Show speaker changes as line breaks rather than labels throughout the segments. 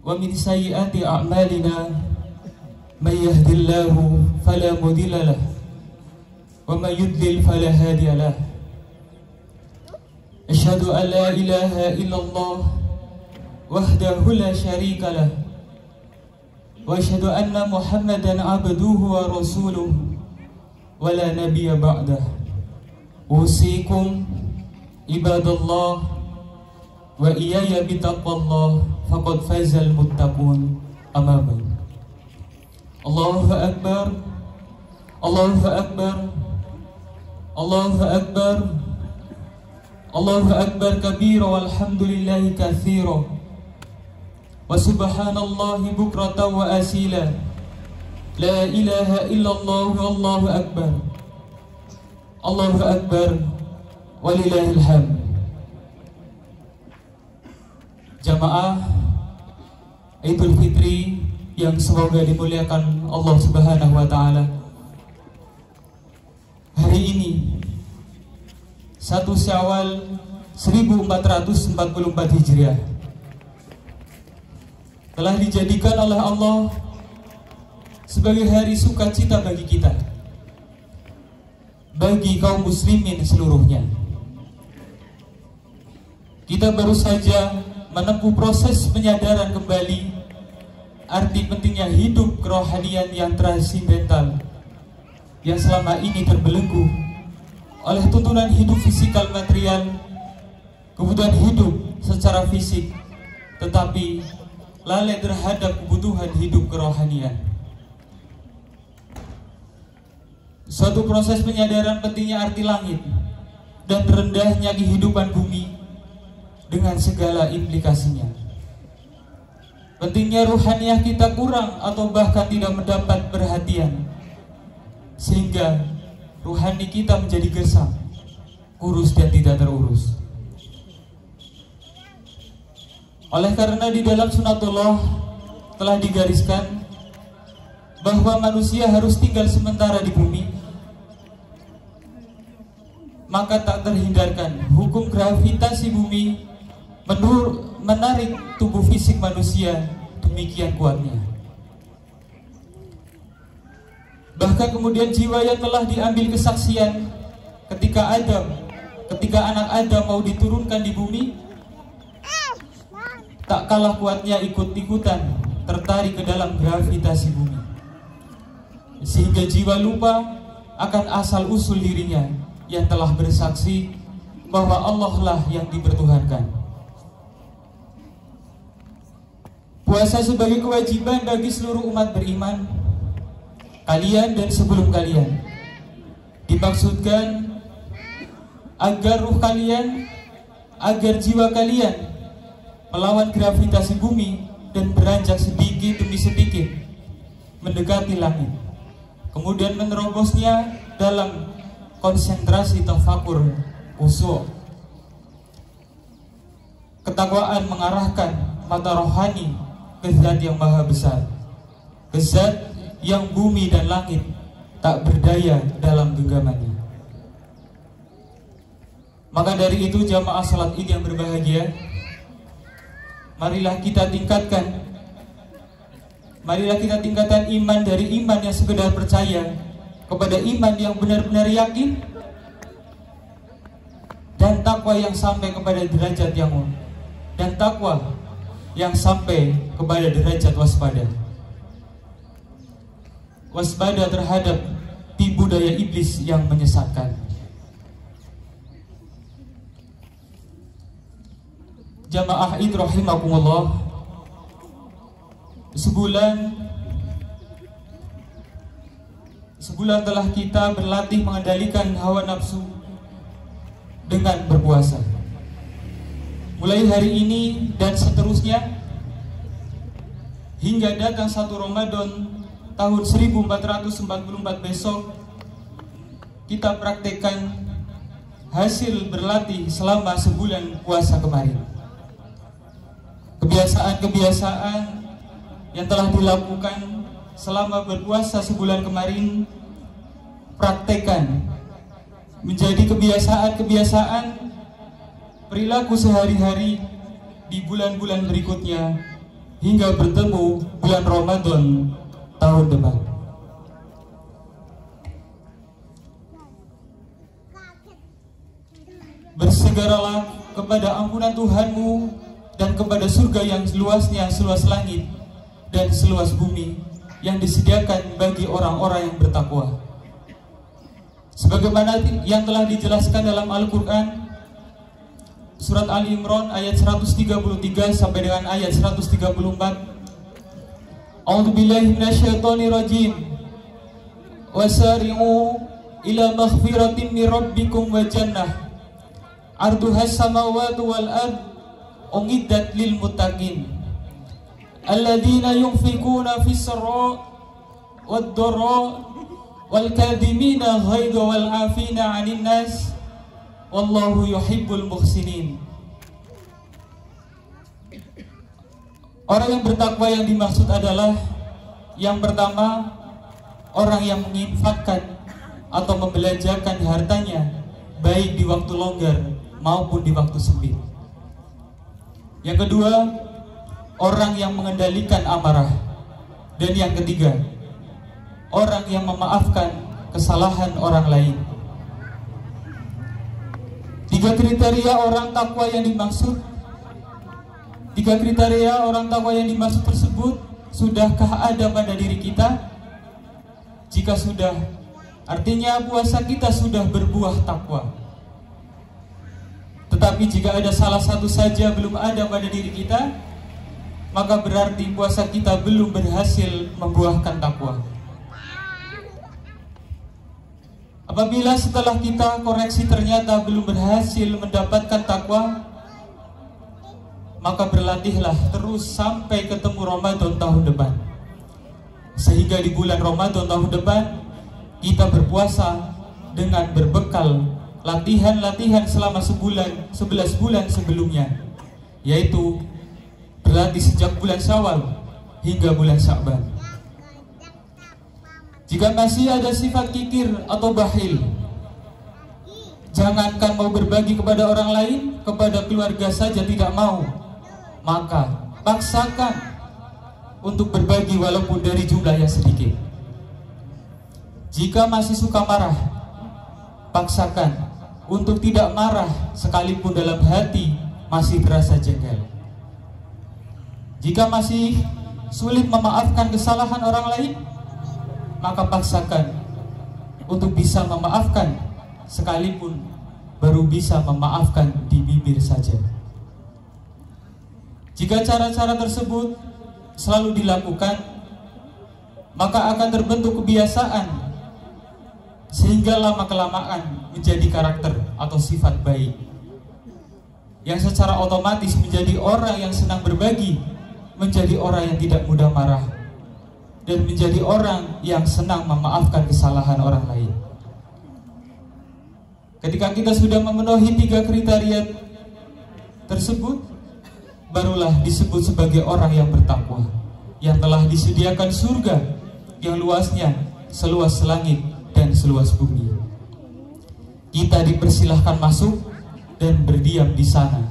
ومن سيئات أعمالنا من يهد الله فلا مضل له ومن يضلل فلا هادي له أشهد أن لا إله إلا الله وحده لا شريك له وأشهد أن محمدا عبده ورسوله ولا نبي بعده أوصيكم عباد الله وإياي بتقوى الله فقد فاز المتقون أما بعد الله أكبر الله أكبر الله أكبر الله أكبر كبيرا والحمد لله كثيرا وسبحان الله بكرة وأصيلا لا إله إلا الله والله أكبر الله أكبر ولله الحمد. Jamaah Idul Fitri yang semoga dimuliakan Allah Subhanahu wa Ta'ala. Hari ini 1 Syawal 1444 Hijriah telah dijadikan oleh Allah sebagai hari sukacita bagi kita, bagi kaum muslimin seluruhnya. Kita baru saja menempuh proses penyadaran kembali arti pentingnya hidup kerohanian yang transendental yang selama ini terbelenggu oleh tuntunan hidup fisikal material, kebutuhan hidup secara fisik, tetapi lalai terhadap kebutuhan hidup kerohanian. Suatu proses penyadaran pentingnya arti langit dan rendahnya kehidupan bumi dengan segala implikasinya. Pentingnya ruhaniah kita kurang atau bahkan tidak mendapat perhatian, sehingga ruhani kita menjadi gersang, kurus dan tidak terurus. Oleh karena di dalam sunatullah telah digariskan bahwa manusia harus tinggal sementara di bumi, maka tak terhindarkan hukum gravitasi bumi menarik tubuh fisik manusia demikian kuatnya. Bahkan kemudian jiwa yang telah diambil kesaksian ketika anak Adam mau diturunkan di bumi, tak kalah kuatnya ikut-ikutan tertarik ke dalam gravitasi bumi, sehingga jiwa lupa akan asal-usul dirinya yang telah bersaksi bahwa Allah lah yang dipertuhankan. Puasa sebagai kewajiban bagi seluruh umat beriman, kalian dan sebelum kalian, dimaksudkan agar ruh kalian, agar jiwa kalian melawan gravitasi bumi dan beranjak sedikit demi sedikit mendekati langit, kemudian menerobosnya dalam konsentrasi tafakur khusyuk. Ketakwaan mengarahkan mata rohani ke Zat yang maha besar, ke Zat yang bumi dan langit tak berdaya dalam genggamannya. Maka dari itu jamaah salat Id yang berbahagia, marilah kita tingkatkan iman dari iman yang sekedar percaya kepada iman yang benar-benar yakin, dan takwa yang sampai kepada derajat yang dan takwa yang sampai kepada derajat waspada. Waspada terhadap tipu daya iblis yang menyesatkan. Jamaah Id rahimakumullah, sebulan telah kita berlatih mengendalikan hawa nafsu dengan berpuasa. Mulai hari ini dan seterusnya hingga datang 1 Ramadan tahun 1444 besok, kita praktekkan hasil berlatih selama sebulan puasa kemarin. Kebiasaan-kebiasaan yang telah dilakukan selama berpuasa sebulan kemarin, praktekkan menjadi kebiasaan perilaku sehari-hari di bulan-bulan berikutnya hingga bertemu bulan Ramadan tahun depan. Bersegeralah kepada ampunan Tuhanmu dan kepada surga yang luasnya seluas langit dan seluas bumi yang disediakan bagi orang-orang yang bertakwa. Sebagaimana yang telah dijelaskan dalam Al-Quran, surat Ali Imran ayat 133 sampai dengan ayat 134. A'udzubillahi minasyaitonirrajim. Wasari'u ila maghfiratin min rabbikum wa jannah arduhas samawati wal ard uiddat lil muttaqin alladzina yunfikuna fis sarra wad dharra wal kadhimina ghaidha wal 'afina 'anil nas wallahu yuhibbul muhsinin. Orang yang bertakwa yang dimaksud adalah yang pertama, orang yang menginfakkan atau membelanjakan hartanya baik di waktu longgar maupun di waktu sempit. Yang kedua, orang yang mengendalikan amarah. Dan yang ketiga, orang yang memaafkan kesalahan orang lain. Tiga kriteria orang takwa yang dimaksud tersebut sudahkah ada pada diri kita? Jika sudah, artinya puasa kita sudah berbuah takwa. Tetapi jika ada salah satu saja belum ada pada diri kita, maka berarti puasa kita belum berhasil membuahkan takwa. Apabila setelah kita koreksi ternyata belum berhasil mendapatkan takwa, maka berlatihlah terus sampai ketemu Ramadan tahun depan. Sehingga di bulan Ramadan tahun depan kita berpuasa dengan berbekal latihan-latihan selama 11 bulan sebelumnya, yaitu berlatih sejak bulan Syawal hingga bulan Sya'ban. Jika masih ada sifat kikir atau bakhil, jangankan mau berbagi kepada orang lain, kepada keluarga saja tidak mau, maka paksakan untuk berbagi walaupun dari jumlah yang sedikit. Jika masih suka marah, paksakan untuk tidak marah sekalipun dalam hati masih terasa jengkel. Jika masih sulit memaafkan kesalahan orang lain, maka paksakan untuk bisa memaafkan sekalipun baru bisa memaafkan di bibir saja. Jika cara-cara tersebut selalu dilakukan, maka akan terbentuk kebiasaan sehingga lama-kelamaan menjadi karakter atau sifat baik yang secara otomatis menjadi orang yang senang berbagi, menjadi orang yang tidak mudah marah, dan menjadi orang yang senang memaafkan kesalahan orang lain. Ketika kita sudah memenuhi 3 kriteria tersebut, barulah disebut sebagai orang yang bertakwa, yang telah disediakan surga yang luasnya seluas langit dan seluas bumi. Kita dipersilahkan masuk dan berdiam di sana.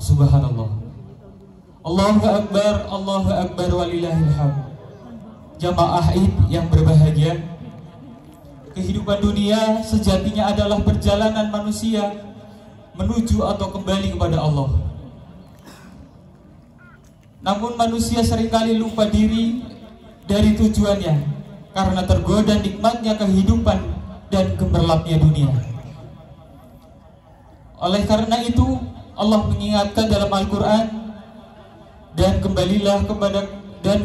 Subhanallah. Allahu Akbar walillahil hamd. Jamaah Id yang berbahagia, kehidupan dunia sejatinya adalah perjalanan manusia menuju atau kembali kepada Allah. Namun manusia seringkali lupa diri dari tujuannya karena tergoda nikmatnya kehidupan dan gemerlapnya dunia. Oleh karena itu Allah mengingatkan dalam Al-Quran, dan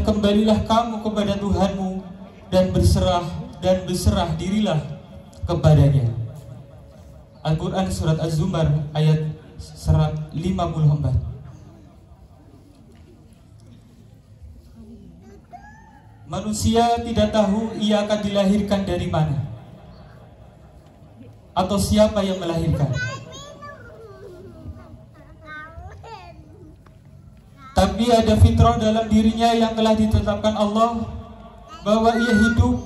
kembalilah kamu kepada Tuhanmu dan berserah dirilah kepadanya. Al-Quran surat Az-Zumar ayat 54. Manusia tidak tahu ia akan dilahirkan dari mana atau siapa yang melahirkan. Tapi ada fitrah dalam dirinya yang telah ditetapkan Allah bahwa ia hidup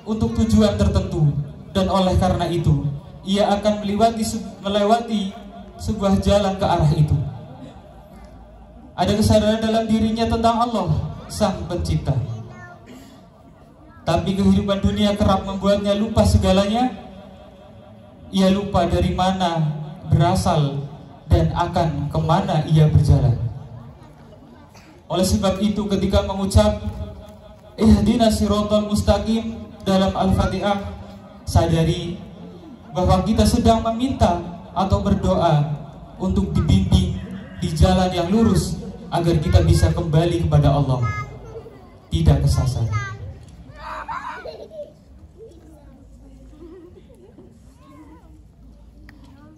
untuk tujuan tertentu, dan oleh karena itu ia akan melewati sebuah jalan ke arah itu. ada kesadaran dalam dirinya tentang Allah, Sang Pencipta. Tapi kehidupan dunia kerap membuatnya lupa segalanya. Ia lupa dari mana berasal dan akan kemana ia berjalan. Oleh sebab itu, ketika mengucap ihdinas siratal mustaqim dalam Al-Fatihah, sadari bahwa kita sedang meminta atau berdoa untuk dibimbing di jalan yang lurus agar kita bisa kembali kepada Allah, tidak kesasar.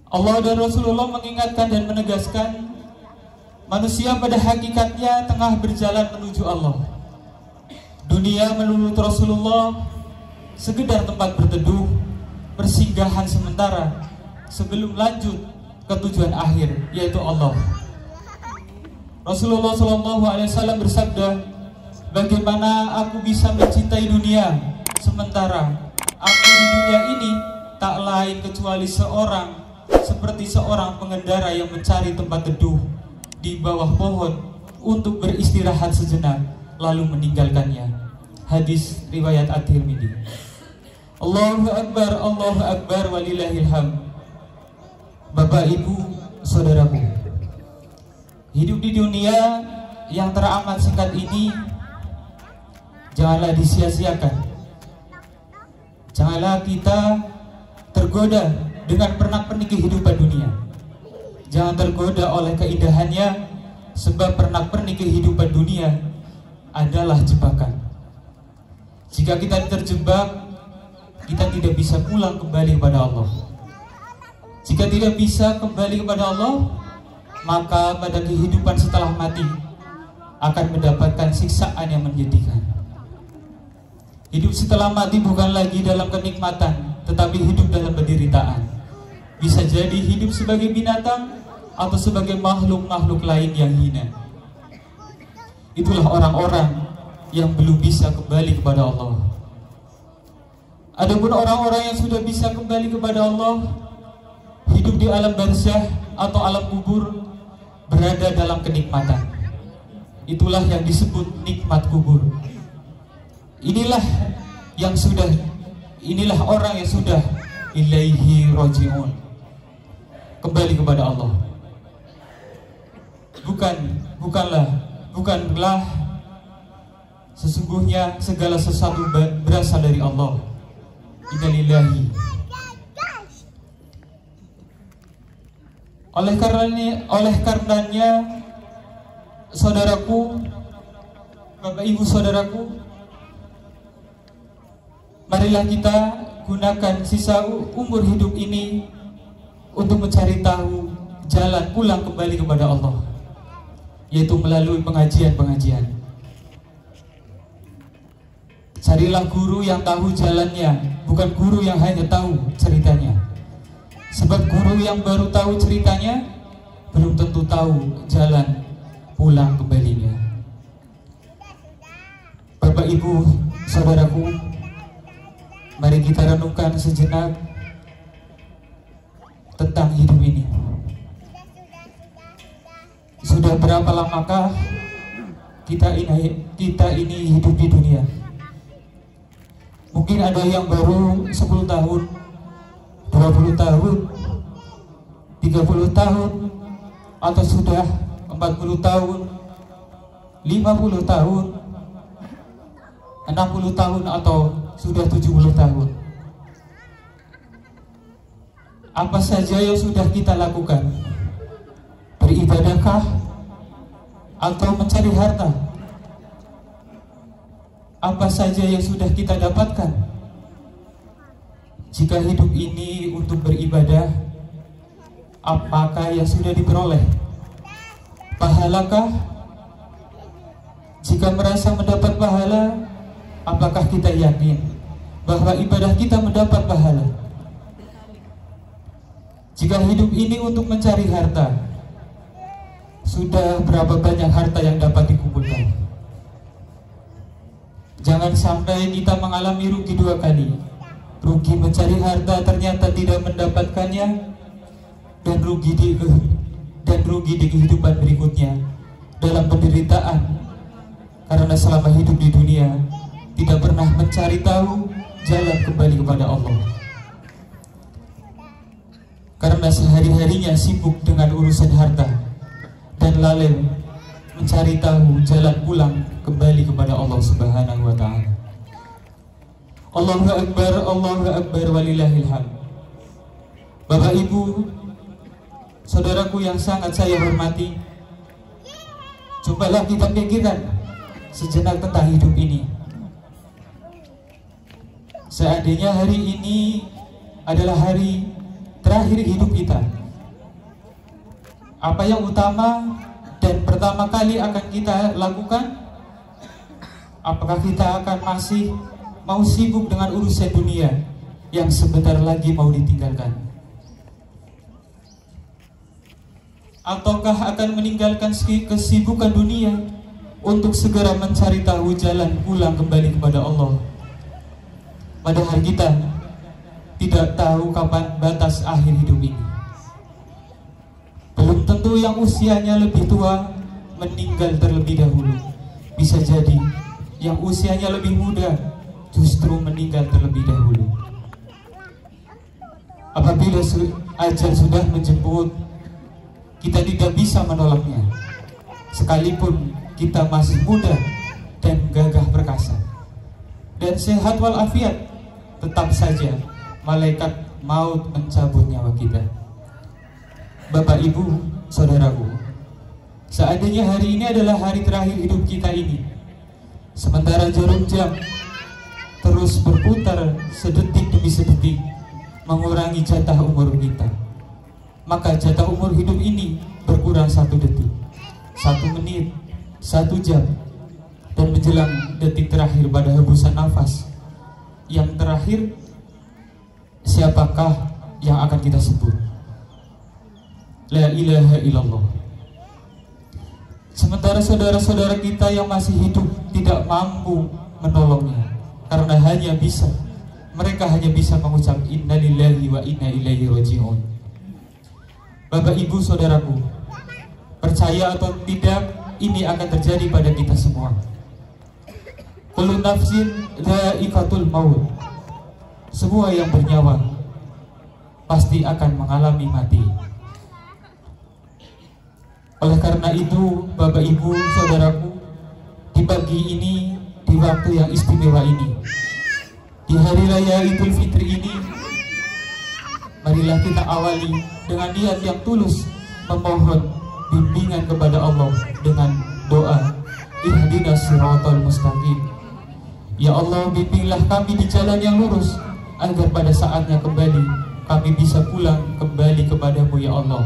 Allah dan Rasulullah mengingatkan dan menegaskan, manusia pada hakikatnya tengah berjalan menuju Allah. Dunia menurut Rasulullah sekedar tempat berteduh, persinggahan sementara sebelum lanjut ke tujuan akhir, yaitu Allah. Rasulullah SAW bersabda, bagaimana aku bisa mencintai dunia sementara aku di dunia ini tak lain kecuali seperti seorang pengendara yang mencari tempat teduh di bawah pohon untuk beristirahat sejenak lalu meninggalkannya. Hadis riwayat At-Tirmidzi. Allahu Akbar walillahil hamd. Bapak, Ibu, saudaraku, hidup di dunia yang teramat singkat ini janganlah disia-siakan. Janganlah kita tergoda dengan pernak-pernik kehidupan dunia. Jangan tergoda oleh keindahannya, sebab pernak-pernik kehidupan dunia adalah jebakan. Jika kita terjebak, kita tidak bisa pulang kembali kepada Allah. Jika tidak bisa kembali kepada Allah, maka pada kehidupan setelah mati akan mendapatkan siksaan yang menyedihkan. Hidup setelah mati bukan lagi dalam kenikmatan, tetapi hidup dalam penderitaan. Bisa jadi hidup sebagai binatang atau sebagai makhluk-makhluk lain yang hina. Itulah orang-orang yang belum bisa kembali kepada Allah. Adapun orang-orang yang sudah bisa kembali kepada Allah, hidup di alam barzah atau alam kubur, berada dalam kenikmatan. Itulah yang disebut nikmat kubur. Inilah orang yang sudah ilaihi raji'un, kembali kepada Allah. Bukanlah sesungguhnya segala sesuatu berasal dari Allah. Innalillahi. Oleh karenanya, saudaraku, Bapak Ibu saudaraku, marilah kita gunakan sisa umur hidup ini untuk mencari tahu jalan pulang kembali kepada Allah, yaitu melalui pengajian-pengajian. Carilah guru yang tahu jalannya, bukan guru yang hanya tahu ceritanya. Sebab guru yang baru tahu ceritanya belum tentu tahu jalan pulang kembalinya. Bapak, Ibu, saudaraku, mari kita renungkan sejenak tentang hidup ini. Sudah berapa lamakah kita ini hidup di dunia? Mungkin ada yang baru 10 tahun, 20 tahun, 30 tahun, atau sudah 40 tahun, 50 tahun, 60 tahun, atau sudah 70 tahun. Apa saja yang sudah kita lakukan? Beribadahkah atau mencari harta? Apa saja yang sudah kita dapatkan? Jika hidup ini untuk beribadah, apakah yang sudah diperoleh? Pahalakah? Jika merasa mendapat pahala, apakah kita yakin bahwa ibadah kita mendapat pahala? Jika hidup ini untuk mencari harta, sudah berapa banyak harta yang dapat dikumpulkan? Jangan sampai kita mengalami rugi 2 kali. Rugi mencari harta ternyata tidak mendapatkannya, dan rugi di kehidupan berikutnya dalam penderitaan, karena selama hidup di dunia tidak pernah mencari tahu jalan kembali kepada Allah. Karena sehari-harinya sibuk dengan urusan harta dan lalai mencari tahu jalan pulang kembali kepada Allah Subhanahu wa Ta'ala. Allahu Akbar, walillahil hamd. Bapak Ibu, saudaraku yang sangat saya hormati, cobalah kita pikirkan sejenak tentang hidup ini. Seandainya hari ini adalah hari terakhir hidup kita, apa yang utama dan pertama kali akan kita lakukan? Apakah kita akan masih mau sibuk dengan urusan dunia yang sebentar lagi mau ditinggalkan? Ataukah akan meninggalkan kesibukan dunia untuk segera mencari tahu jalan pulang kembali kepada Allah? Padahal kita tidak tahu kapan batas akhir hidup ini. Belum tentu yang usianya lebih tua meninggal terlebih dahulu. Bisa jadi yang usianya lebih muda justru meninggal terlebih dahulu. Apabila ajal sudah menjemput, kita tidak bisa menolaknya, sekalipun kita masih muda dan gagah perkasa dan sehat walafiat, tetap saja malaikat maut mencabut nyawa kita. Bapak Ibu, saudaraku, seandainya hari ini adalah hari terakhir hidup kita ini, sementara jarum jam terus berputar sedetik demi sedetik mengurangi jatah umur kita, maka jatah umur hidup ini berkurang 1 detik, 1 menit, 1 jam, dan menjelang detik terakhir pada hembusan nafas yang terakhir, siapakah yang akan kita sebut? La ilaha illallah. Sementara saudara-saudara kita yang masih hidup tidak mampu menolongnya, karena mereka hanya bisa mengucap innalillahi wa inna ilaihi raji'un. Bapak Ibu saudaraku, percaya atau tidak, ini akan terjadi pada kita semua. Kullu nafsin dha'iqatul maut. Semua yang bernyawa pasti akan mengalami mati. Oleh karena itu, Bapak Ibu saudaraku, di pagi ini, di waktu yang istimewa ini, di hari raya Idul Fitri ini, marilah kita awali dengan niat yang tulus memohon bimbingan kepada Allah dengan doa ihdinas siratal mustaqim. Ya Allah, bimbinglah kami di jalan yang lurus, agar pada saatnya kembali kami bisa pulang kembali kepadamu ya Allah,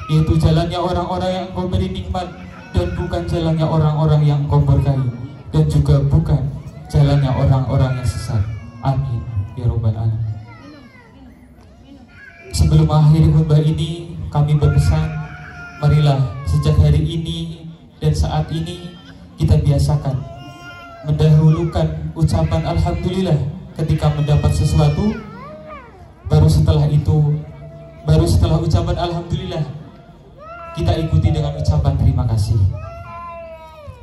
yaitu jalannya orang-orang yang Engkau beri nikmat dan bukan jalannya orang-orang yang Engkau berkahi, dan juga bukan jalannya orang-orang yang sesat. Amin ya Rabbal Alamin. Sebelum mengakhiri khutbah ini, kami berpesan, marilah sejak hari ini dan saat ini kita biasakan mendahulukan ucapan alhamdulillah ketika mendapat sesuatu, baru setelah ucapan alhamdulillah kita ikuti dengan ucapan terima kasih.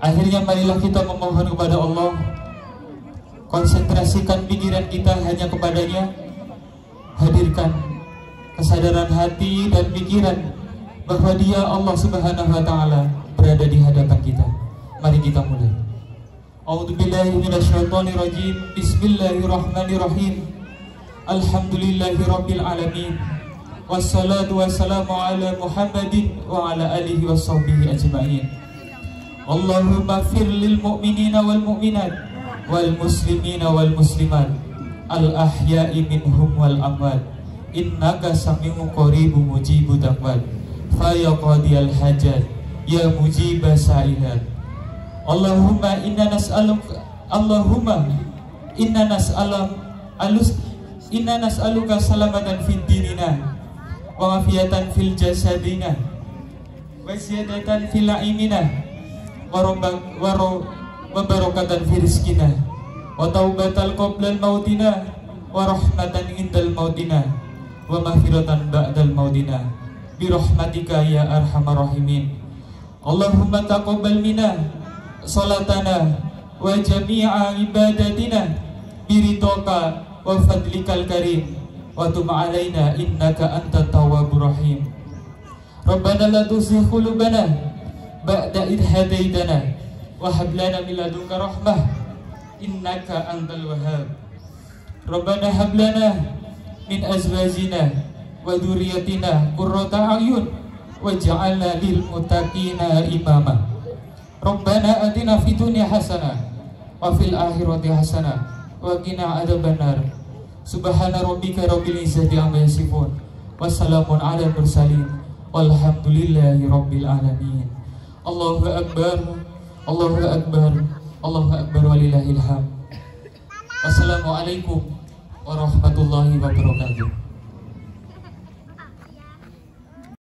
Akhirnya marilah kita memohon kepada Allah, konsentrasikan pikiran kita hanya kepadanya, hadirkan kesadaran hati dan pikiran bahwa Dia Allah Subhanahu wa Ta'ala berada di hadapan kita. Mari kita mulai. A'udzubillahi minasyaitonirrajim. Bismillahirrahmanirrahim. Alhamdulillahirabbil alamin. Wassalatu wassalamu ala Muhammadin wa ala alihi washabbihi ajma'in. Allahumma fir lil mu'minina wal mu'minat wal muslimina wal muslimat al ahya'i minhum wal amwat innaka sami'un qaribun mujibud da'wat fa ya qadiyal hajat ya mujibas sa'ilat. Allahumma inna nas'aluka salamatan fid dinina wa mafiyatan fil jasadina wa ziyadatan fil ilmina wa barakatan fil rizqina wa taubatan qabla mautina wa rahmatan indal mautina wa maghfiratan ba'dal mautina bi rahmatika ya arhamar rahimin. Allahumma taqabbal minna salatana wa jami'a ibadatina biridhaka wa fadlikal karim wa tub alaina innaka antat tawwabur rahim. Rabbana la tuzigh qulubana ba'da idh hadaitana wa hab lana min ladunka rahmah innaka antal wahhab. Rabbana hab lana min azwajina wa dzurriyyatina qurrata a'yun waj'alna lil muttaqina imama. Rabbana atina fid dunya hasanah wa fil akhirati hasanah wa qina adzabannar. Subhana rabbika rabbil izzati amma yasifun. Wassalamun ala mursalin walhamdulillahi rabbil alamin. Allahu akbar, Allahu akbar, Allahu akbar walillahil hamd. Wassalamualaikum warahmatullahi wabarakatuh.